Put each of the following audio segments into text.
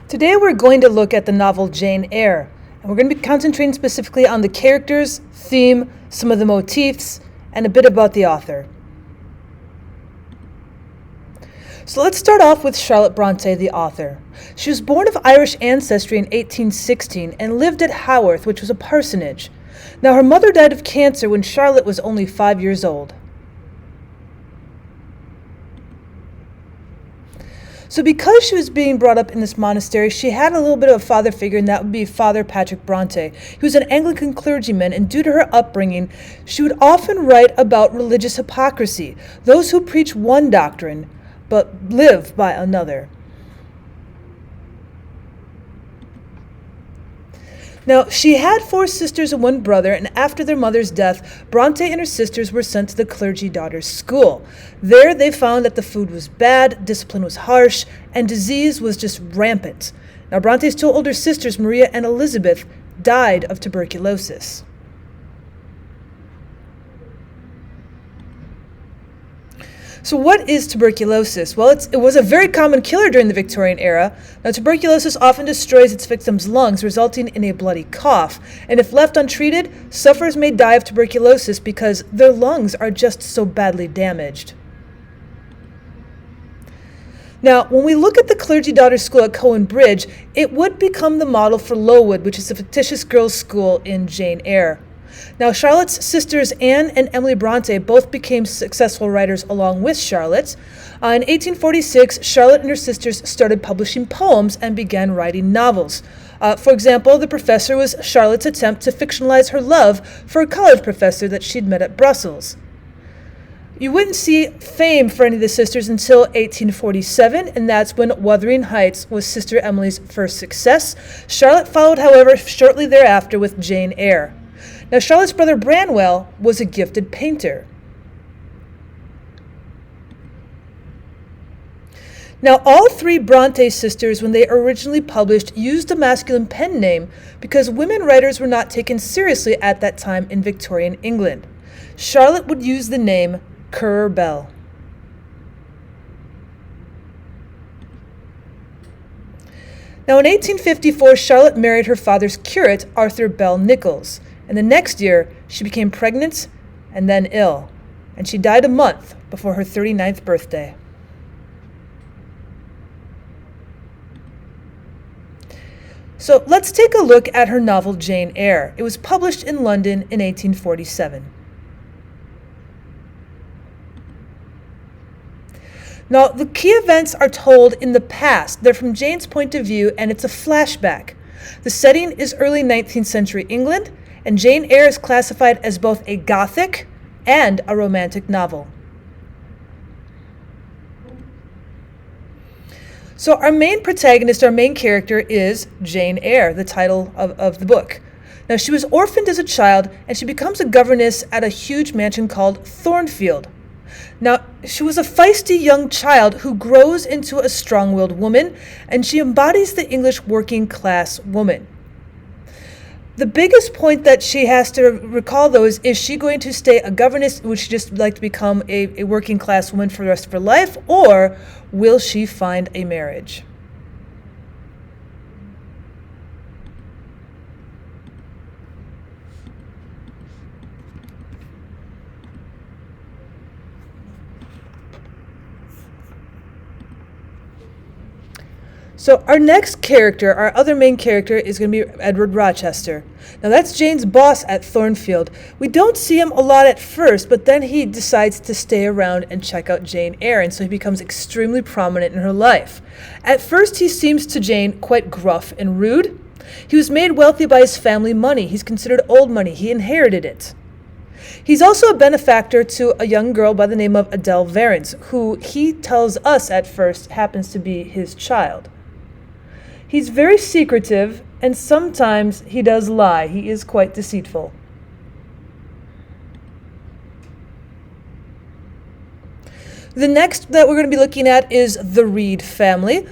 Today we're going to look at the novel Jane Eyre, and we're going to be concentrating specifically on the characters, theme, some of the motifs, and a bit about the author. So let's start off with Charlotte Bronte, the author. She was born of Irish ancestry in 1816 and lived at Haworth, which was a parsonage. Now her mother died of cancer when Charlotte was only 5 years old. So because she was being brought up in this monastery, she had a little bit of a father figure, and that would be Father Patrick Bronte. He was an Anglican clergyman, and due to her upbringing, she would often write about religious hypocrisy, those who preach one doctrine but live by another. Now, she had 4 sisters and 1 brother, and after their mother's death, Bronte and her sisters were sent to the clergy daughters' school. There, they found that the food was bad, discipline was harsh, and disease was just rampant. Now, Bronte's 2 older sisters, Maria and Elizabeth, died of tuberculosis. So what is tuberculosis? Well, it was a very common killer during the Victorian era. Now, tuberculosis often destroys its victims' lungs, resulting in a bloody cough. And if left untreated, sufferers may die of tuberculosis because their lungs are just so badly damaged. Now, when we look at the clergy daughters' school at Cowan Bridge, it would become the model for Lowood, which is a fictitious girls' school in Jane Eyre. Now, Charlotte's sisters Anne and Emily Bronte both became successful writers along with Charlotte. In 1846, Charlotte and her sisters started publishing poems and began writing novels. For example, The Professor was Charlotte's attempt to fictionalize her love for a college professor that she'd met at Brussels. You wouldn't see fame for any of the sisters until 1847, and that's when Wuthering Heights was Sister Emily's first success. Charlotte followed, however, shortly thereafter with Jane Eyre. Now, Charlotte's brother Branwell was a gifted painter. Now, all 3 Bronte sisters, when they originally published, used a masculine pen name because women writers were not taken seriously at that time in Victorian England. Charlotte would use the name Currer Bell. Now, in 1854, Charlotte married her father's curate, Arthur Bell Nichols. And the next year, she became pregnant and then ill, and she died a month before her 39th birthday. So let's take a look at her novel Jane Eyre. It was published in London in 1847. Now, the key events are told in the past. They're from Jane's point of view, and it's a flashback. The setting is early 19th century England, and Jane Eyre is classified as both a Gothic and a romantic novel. So our main protagonist, our main character, is Jane Eyre, the title of the book. Now, she was orphaned as a child, and she becomes a governess at a huge mansion called Thornfield. Now, she was a feisty young child who grows into a strong-willed woman, and she embodies the English working class woman. The biggest point that she has to recall, though, is she going to stay a governess? Would she just like to become a working class woman for the rest of her life? Or will she find a marriage? So our next character, our other main character, is going to be Edward Rochester. Now that's Jane's boss at Thornfield. We don't see him a lot at first, but then he decides to stay around and check out Jane Eyre, and so he becomes extremely prominent in her life. At first, he seems to Jane quite gruff and rude. He was made wealthy by his family money. He's considered old money. He inherited it. He's also a benefactor to a young girl by the name of Adele Varens, who he tells us at first happens to be his child. He's very secretive, and sometimes he does lie. He is quite deceitful. The next that we're going to be looking at is the Reed family.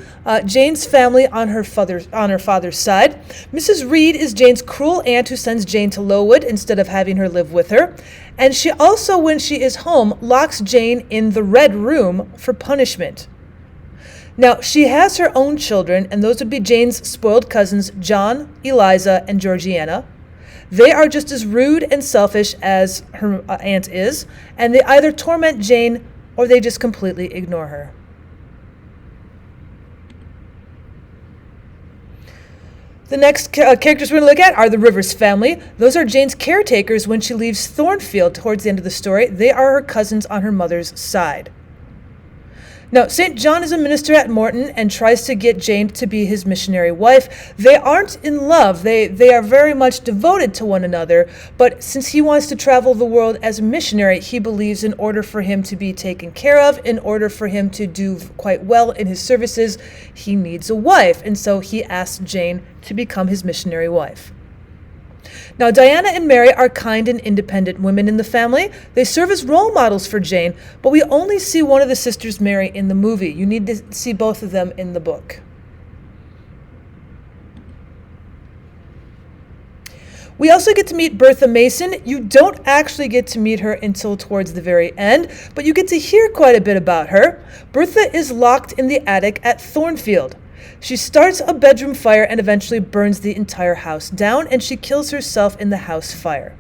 Jane's family on her father's side. Mrs. Reed is Jane's cruel aunt who sends Jane to Lowood instead of having her live with her. And she also, when she is home, locks Jane in the Red Room for punishment. Now, she has her own children, and those would be Jane's spoiled cousins, John, Eliza, and Georgiana. They are just as rude and selfish as her aunt is, and they either torment Jane or they just completely ignore her. The next characters we're going to look at are the Rivers family. Those are Jane's caretakers when she leaves Thornfield towards the end of the story. They are her cousins on her mother's side. Now, St. John is a minister at Morton and tries to get Jane to be his missionary wife. They aren't in love. They are very much devoted to one another, but since he wants to travel the world as a missionary, he believes in order for him to be taken care of, in order for him to do quite well in his services, he needs a wife, and so he asks Jane to become his missionary wife. Now, Diana and Mary are kind and independent women in the family. They serve as role models for Jane, but we only see one of the sisters, Mary, in the movie. You need to see both of them in the book. We also get to meet Bertha Mason. You don't actually get to meet her until towards the very end, but you get to hear quite a bit about her. Bertha is locked in the attic at Thornfield. She starts a bedroom fire and eventually burns the entire house down, and she kills herself in the house fire.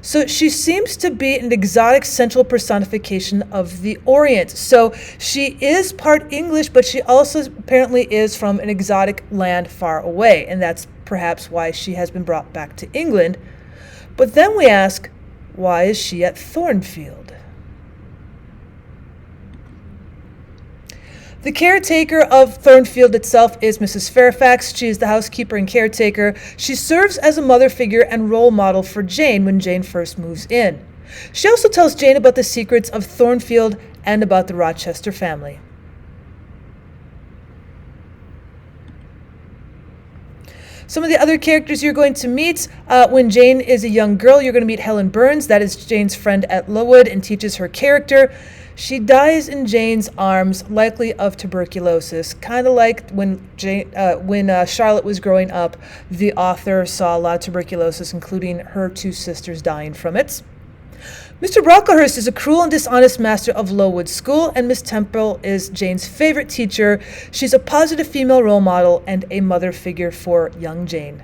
So she seems to be an exotic central personification of the Orient. So she is part English, but she also apparently is from an exotic land far away, and that's perhaps why she has been brought back to England. But then we ask, why is she at Thornfield? The caretaker of Thornfield itself is Mrs. Fairfax. She is the housekeeper and caretaker. She serves as a mother figure and role model for Jane when Jane first moves in. She also tells Jane about the secrets of Thornfield and about the Rochester family. Some of the other characters you're going to meet when Jane is a young girl, you're going to meet Helen Burns. That is Jane's friend at Lowood and teaches her character. She dies in Jane's arms, likely of tuberculosis, kind of like when Charlotte was growing up. The author saw a lot of tuberculosis, including her two sisters dying from it. Mr. Brocklehurst is a cruel and dishonest master of Lowood School, and Miss Temple is Jane's favorite teacher. She's a positive female role model and a mother figure for young Jane.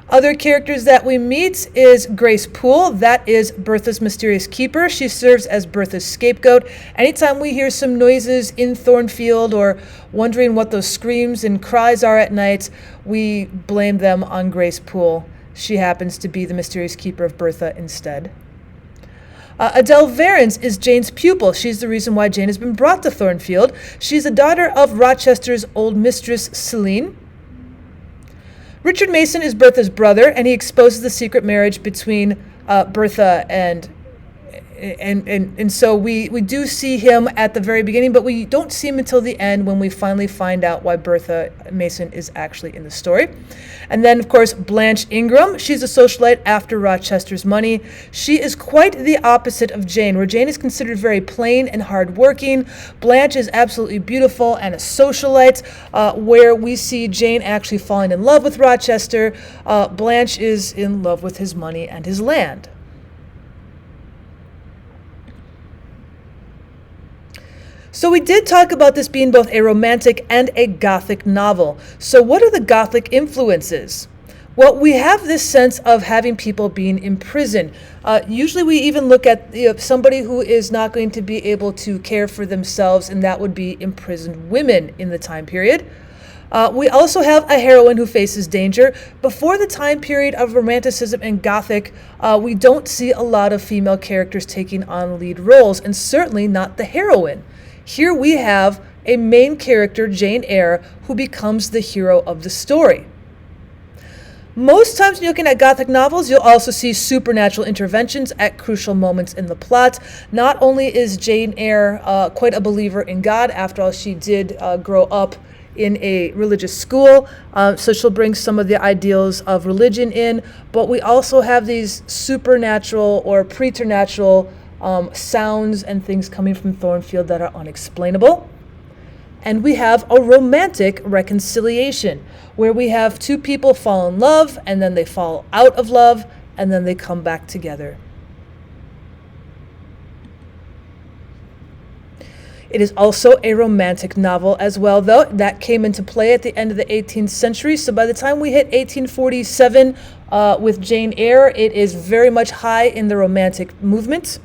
Other characters that we meet is Grace Poole. That is Bertha's mysterious keeper. She serves as Bertha's scapegoat. Anytime we hear some noises in Thornfield or wondering what those screams and cries are at night, we blame them on Grace Poole. She happens to be the mysterious keeper of Bertha instead. Adele Varens is Jane's pupil. She's the reason why Jane has been brought to Thornfield. She's a daughter of Rochester's old mistress, Celine. Richard Mason is Bertha's brother, and he exposes the secret marriage between Bertha and so we do see him at the very beginning, but we don't see him until the end when we finally find out why Bertha Mason is actually in the story. And then, of course, Blanche Ingram. She's a socialite after Rochester's money. She is quite the opposite of Jane, where Jane is considered very plain and hardworking. Blanche is absolutely beautiful and a socialite, where we see Jane actually falling in love with Rochester. Blanche is in love with his money and his land. So we did talk about this being both a romantic and a Gothic novel. So what are the Gothic influences? Well, we have this sense of having people being imprisoned. Usually we even look at somebody who is not going to be able to care for themselves, and that would be imprisoned women in the time period. We also have a heroine who faces danger. Before the time period of Romanticism and Gothic, we don't see a lot of female characters taking on lead roles, and certainly not the heroine. Here we have a main character, Jane Eyre, who becomes the hero of the story. Most times when you're looking at Gothic novels, you'll also see supernatural interventions at crucial moments in the plot. Not only is Jane Eyre quite a believer in God, after all, she did grow up in a religious school, so she'll bring some of the ideals of religion in, but we also have these supernatural or preternatural sounds and things coming from Thornfield that are unexplainable. And we have a romantic reconciliation, where we have two people fall in love, and then they fall out of love, and then they come back together. It is also a romantic novel as well, though. That came into play at the end of the 18th century. So by the time we hit 1847 with Jane Eyre, it is very much high in the romantic movement.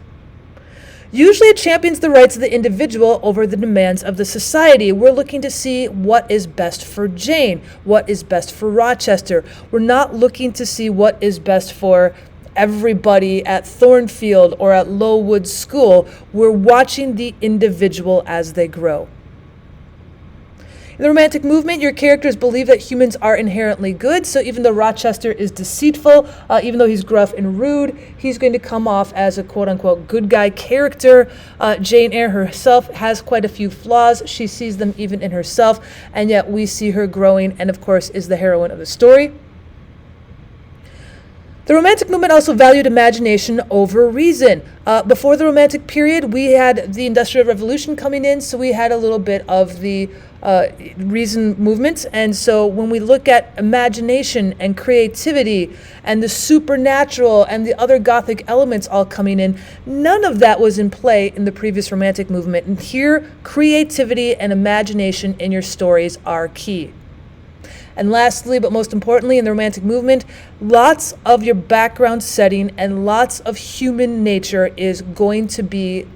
Usually it champions the rights of the individual over the demands of the society. We're looking to see what is best for Jane, what is best for Rochester. We're not looking to see what is best for everybody at Thornfield or at Lowood School. We're watching the individual as they grow. In the Romantic movement, your characters believe that humans are inherently good, so even though Rochester is deceitful, even though he's gruff and rude, he's going to come off as a quote-unquote good guy character. Jane Eyre herself has quite a few flaws. She sees them even in herself, and yet we see her growing and, of course, is the heroine of the story. The Romantic movement also valued imagination over reason. Before the Romantic period, we had the Industrial Revolution coming in, so we had a little bit of the reason movement. And so when we look at imagination and creativity and the supernatural and the other Gothic elements all coming in, none of that was in play in the previous Romantic movement. And here, creativity and imagination in your stories are key. And lastly, but most importantly, in the Romantic movement, lots of your background setting and lots of human nature is going to be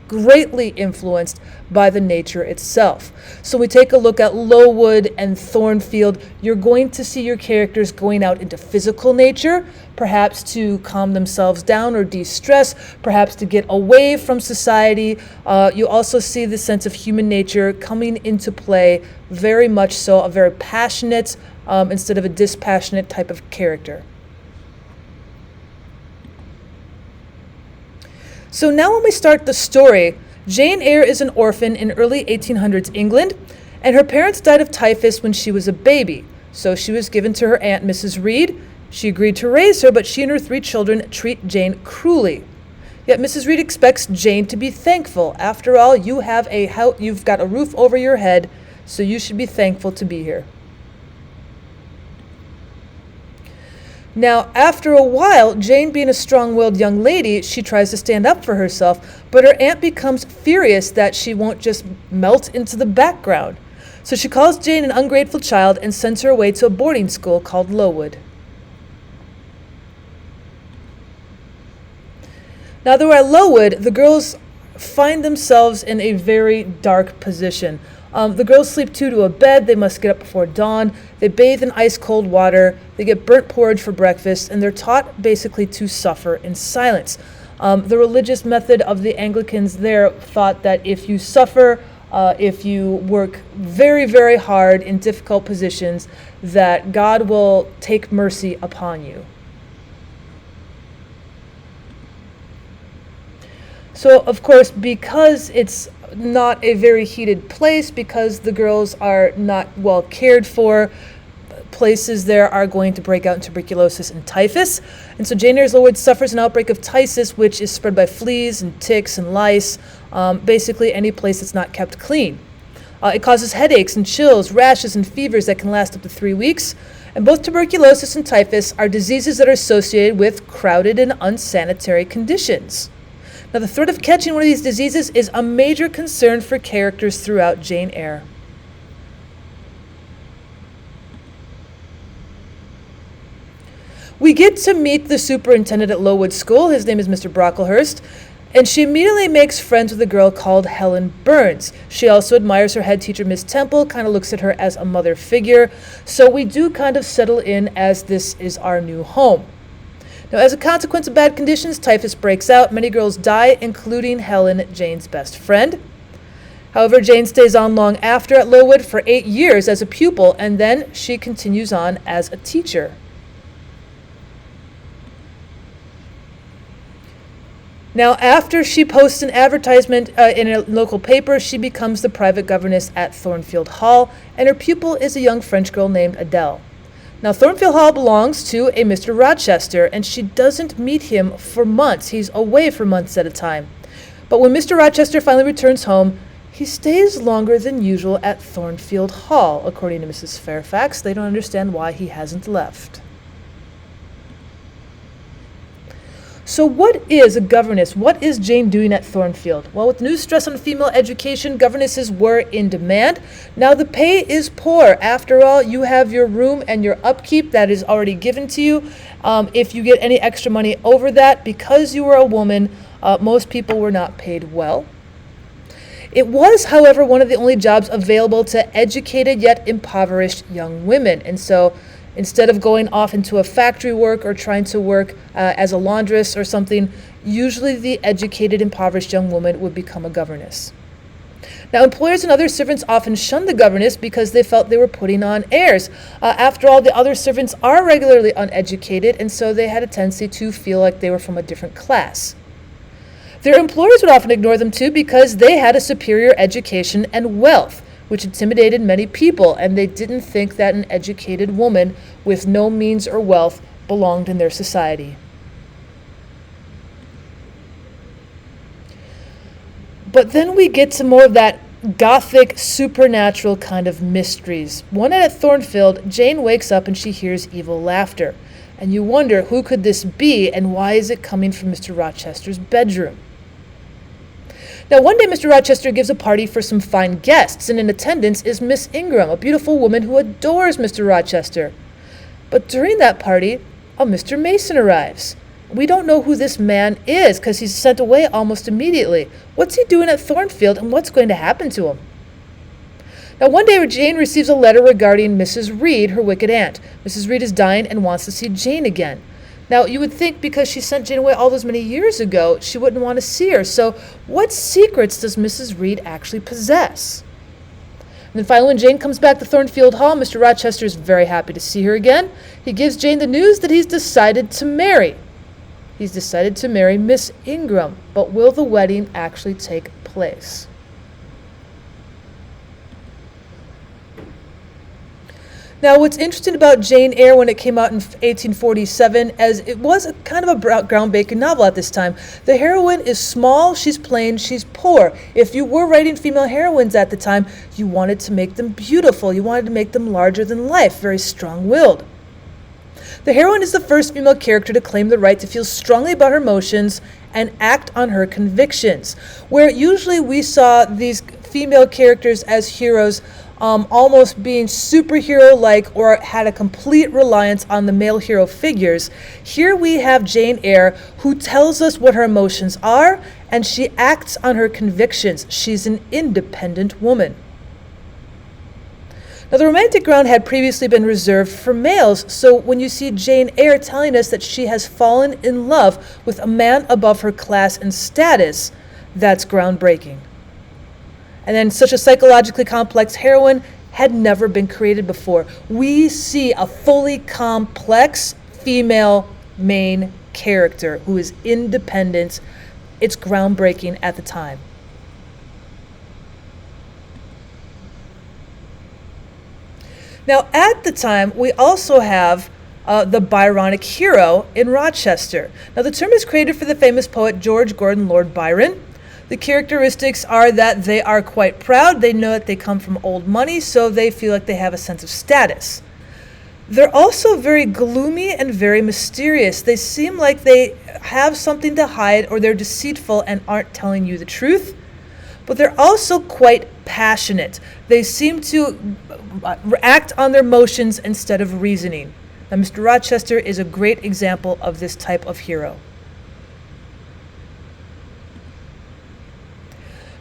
greatly influenced by the nature itself. So we take a look at Lowood and Thornfield. You're going to see your characters going out into physical nature, perhaps to calm themselves down or de-stress, perhaps to get away from society. You also see the sense of human nature coming into play, very much so, a very passionate instead of a dispassionate type of character. So now when we start the story, Jane Eyre is an orphan in early 1800s England, and her parents died of typhus when she was a baby. So she was given to her aunt, Mrs. Reed. She agreed to raise her, but she and her 3 children treat Jane cruelly. Yet Mrs. Reed expects Jane to be thankful. After all, you've got a roof over your head, so you should be thankful to be here. Now, after a while, Jane being a strong-willed young lady, she tries to stand up for herself, but her aunt becomes furious that she won't just melt into the background. So she calls Jane an ungrateful child and sends her away to a boarding school called Lowood. Now, though at Lowood, the girls find themselves in a very dark position. The girls sleep 2 to a bed. They must get up before dawn. They bathe in ice-cold water. They get burnt porridge for breakfast, and they're taught basically to suffer in silence. The religious method of the Anglicans there thought that if you suffer, if you work very, very hard in difficult positions, that God will take mercy upon you. So, of course, because it's not a very heated place, because the girls are not well cared for, places there are going to break out in tuberculosis and typhus. And so Jane Eyre's Lowood suffers an outbreak of typhus, which is spread by fleas and ticks and lice, basically any place that's not kept clean. It causes headaches and chills, rashes and fevers that can last up to 3 weeks. And both tuberculosis and typhus are diseases that are associated with crowded and unsanitary conditions. Now, the threat of catching one of these diseases is a major concern for characters throughout Jane Eyre. We get to meet the superintendent at Lowood School. His name is Mr. Brocklehurst, and she immediately makes friends with a girl called Helen Burns. She also admires her head teacher, Miss Temple, kind of looks at her as a mother figure. So we do kind of settle in as this is our new home. Now, as a consequence of bad conditions, typhus breaks out. Many girls die, including Helen, Jane's best friend. However, Jane stays on long after at Lowood for 8 years as a pupil, and then she continues on as a teacher. Now, after she posts an advertisement in a local paper, she becomes the private governess at Thornfield Hall, and her pupil is a young French girl named Adele. Now, Thornfield Hall belongs to a Mr. Rochester, and she doesn't meet him for months. He's away for months at a time. But when Mr. Rochester finally returns home, he stays longer than usual at Thornfield Hall. According to Mrs. Fairfax, they don't understand why he hasn't left. So what is a governess? What is Jane doing at Thornfield? Well, with new stress on female education, governesses were in demand. Now the pay is poor. After all, you have your room and your upkeep that is already given to you. If you get any extra money over that, because you were a woman, most people were not paid well. It was, however, one of the only jobs available to educated yet impoverished young women. And so instead of going off into a factory work or trying to work as a laundress or something, usually the educated, impoverished young woman would become a governess. Now, employers and other servants often shunned the governess because they felt they were putting on airs. After all, the other servants are regularly uneducated, and so they had a tendency to feel like they were from a different class. Their employers would often ignore them too because they had a superior education and wealth, which intimidated many people, and they didn't think that an educated woman with no means or wealth belonged in their society. But then we get to more of that Gothic, supernatural kind of mysteries. One night at Thornfield, Jane wakes up and she hears evil laughter. And you wonder, who could this be and why is it coming from Mr. Rochester's bedroom? Now, one day Mr. Rochester gives a party for some fine guests, and in attendance is Miss Ingram, a beautiful woman who adores Mr. Rochester. But during that party, a Mr. Mason arrives. We don't know who this man is because he's sent away almost immediately. What's he doing at Thornfield, and what's going to happen to him? Now, one day Jane receives a letter regarding Mrs. Reed, her wicked aunt. Mrs. Reed is dying and wants to see Jane again. Now, you would think because she sent Jane away all those many years ago, she wouldn't want to see her. So what secrets does Mrs. Reed actually possess? And then finally, when Jane comes back to Thornfield Hall, Mr. Rochester is very happy to see her again. He gives Jane the news that he's decided to marry. He's decided to marry Miss Ingram, but will the wedding actually take place? Now, what's interesting about Jane Eyre when it came out in 1847, as it was a kind of a groundbreaking novel at this time, the heroine is small, she's plain, she's poor. If you were writing female heroines at the time, you wanted to make them beautiful, you wanted to make them larger than life, very strong-willed. The heroine is the first female character to claim the right to feel strongly about her emotions and act on her convictions, where usually we saw these female characters as heroes almost being superhero-like or had a complete reliance on the male hero figures. Here we have Jane Eyre, who tells us what her emotions are, and she acts on her convictions. She's an independent woman. Now, the romantic ground had previously been reserved for males, so when you see Jane Eyre telling us that she has fallen in love with a man above her class and status, that's groundbreaking. And then such a psychologically complex heroine had never been created before. We see a fully complex female main character who is independent. It's groundbreaking at the time. Now, at the time, we also have the Byronic hero in Rochester. Now, the term is created for the famous poet George Gordon Lord Byron. The characteristics are that they are quite proud. They know that they come from old money, so they feel like they have a sense of status. They're also very gloomy and very mysterious. They seem like they have something to hide, or they're deceitful and aren't telling you the truth. But they're also quite passionate. They seem to act on their emotions instead of reasoning. Now, Mr. Rochester is a great example of this type of hero.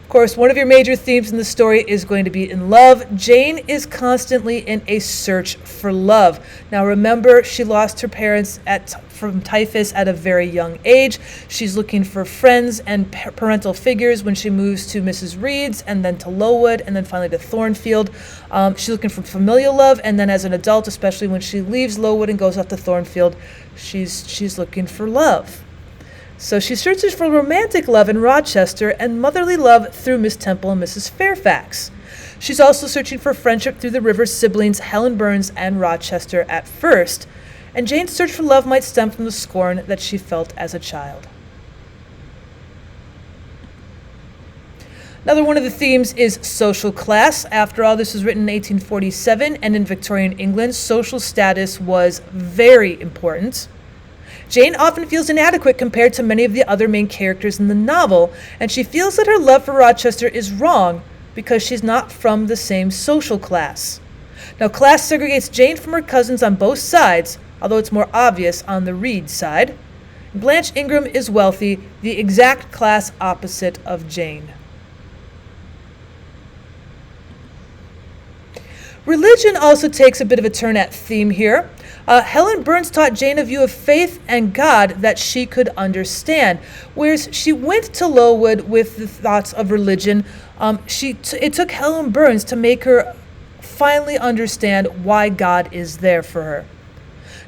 Of course, one of your major themes in the story is going to be in love. Jane is constantly in a search for love. Now remember, she lost her parents from typhus at a very young age. She's looking for friends and parental figures when she moves to Mrs. Reed's and then to Lowood and then finally to Thornfield. She's looking for familial love, and then as an adult, especially when she leaves Lowood and goes off to Thornfield, she's looking for love. So she searches for romantic love in Rochester and motherly love through Miss Temple and Mrs. Fairfax. She's also searching for friendship through the Rivers siblings Helen Burns and Rochester at first, and Jane's search for love might stem from the scorn that she felt as a child. Another one of the themes is social class. After all, this was written in 1847, and in Victorian England, social status was very important. Jane often feels inadequate compared to many of the other main characters in the novel, and she feels that her love for Rochester is wrong because she's not from the same social class. Now, class segregates Jane from her cousins on both sides, although it's more obvious on the Reed side. Blanche Ingram is wealthy, the exact class opposite of Jane. Religion also takes a bit of a turn at theme here. Helen Burns taught Jane a view of faith and God that she could understand, whereas she went to Lowood with the thoughts of religion. It took Helen Burns to make her finally understand why God is there for her.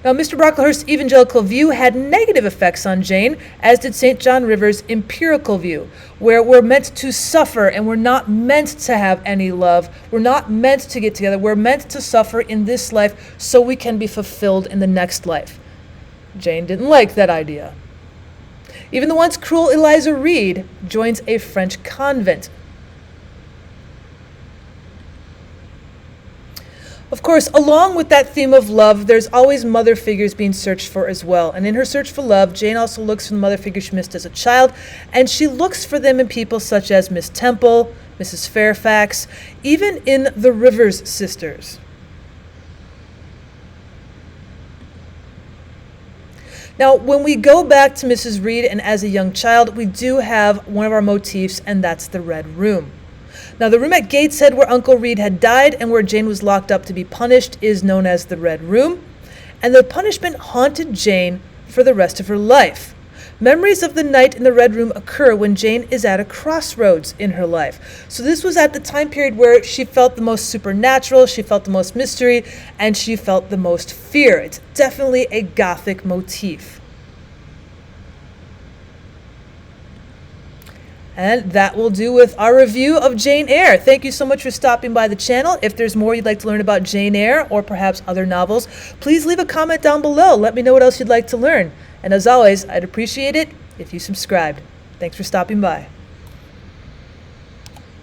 Now, Mr. Brocklehurst's evangelical view had negative effects on Jane, as did St. John Rivers' empirical view, where we're meant to suffer and we're not meant to have any love. We're not meant to get together. We're meant to suffer in this life so we can be fulfilled in the next life. Jane didn't like that idea. Even the once cruel Eliza Reed joins a French convent. Of course, along with that theme of love, there's always mother figures being searched for as well. And in her search for love, Jane also looks for the mother figures she missed as a child, and she looks for them in people such as Miss Temple, Mrs. Fairfax, even in the Rivers sisters. Now, when we go back to Mrs. Reed and as a young child, we do have one of our motifs, and that's the Red Room. Now, the room at Gateshead where Uncle Reed had died and where Jane was locked up to be punished is known as the Red Room, and the punishment haunted Jane for the rest of her life. Memories of the night in the Red Room occur when Jane is at a crossroads in her life. So this was at the time period where she felt the most supernatural, she felt the most mystery, and she felt the most fear. It's definitely a Gothic motif. And that will do with our review of Jane Eyre. Thank you so much for stopping by the channel. If there's more you'd like to learn about Jane Eyre or perhaps other novels, please leave a comment down below. Let me know what else you'd like to learn. And as always, I'd appreciate it if you subscribed. Thanks for stopping by.